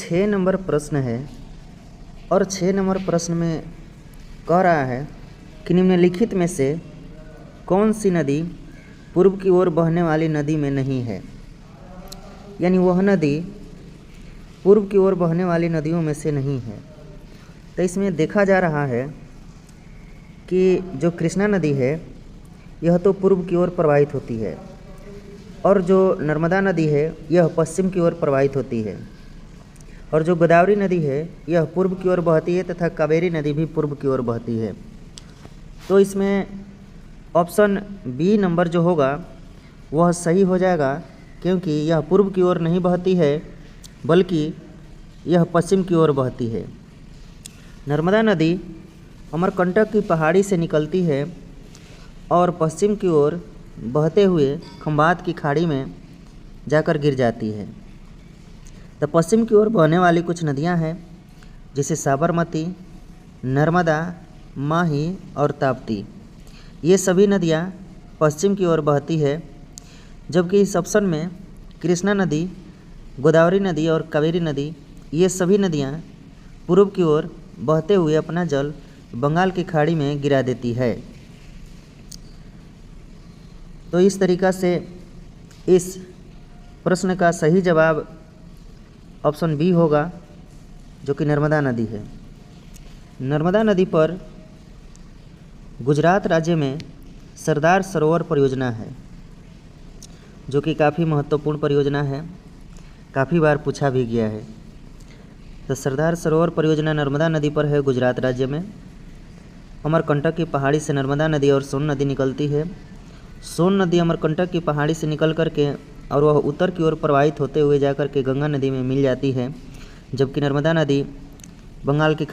6 number प्रश्न है और 6 नंबर प्रश्न में कह रहा है कि निम्नलिखित में से कौन सी नदी पूर्व की ओर बहने वाली नदी में नहीं है। यानी वह नदी पूर्व की ओर बहने वाली नदियों में से नहीं है। तो इसमें देखा जा रहा है कि जो कृष्णा नदी है यह तो पूर्व की ओर प्रवाहित होती है और जो नर्मदा नदी है यह पश्चिम की ओर प्रवाहित होती है और जो गोदावरी नदी है यह पूर्व की ओर बहती है तथा कावेरी नदी भी पूर्व की ओर बहती है। तो इसमें ऑप्शन बी नंबर जो होगा वह सही हो जाएगा, क्योंकि यह पूर्व की ओर नहीं बहती है बल्कि यह पश्चिम की ओर बहती है। नर्मदा नदी अमरकंटक की पहाड़ी से निकलती है और पश्चिम की ओर बहते हुए खंबात की खाड़ी में जाकर गिर जाती है। तो पश्चिम की ओर बहने वाली कुछ नदियां हैं जैसे साबरमती, नर्मदा, माही और ताप्ती। ये सभी नदियां पश्चिम की ओर बहती है, जबकि इस ऑप्शन में कृष्णा नदी, गोदावरी नदी और कावेरी नदी ये सभी नदियां पूर्व की ओर बहते हुए अपना जल बंगाल की खाड़ी में गिरा देती है। तो इस तरीक़ा से इस प्रश्न का सही जवाब ऑप्शन बी होगा, जो कि नर्मदा नदी है। नर्मदा नदी पर गुजरात राज्य में सरदार सरोवर परियोजना है, जो कि काफ़ी महत्वपूर्ण परियोजना है, काफ़ी बार पूछा भी गया है। तो सरदार सरोवर परियोजना नर्मदा नदी पर है गुजरात राज्य में। अमरकंटक की पहाड़ी से नर्मदा नदी और सोन नदी निकलती है। सोन नदी अमरकंटक की पहाड़ी से निकल करके और वह उत्तर की ओर प्रवाहित होते हुए जाकर के गंगा नदी में मिल जाती है, जबकि नर्मदा नदी बंगाल की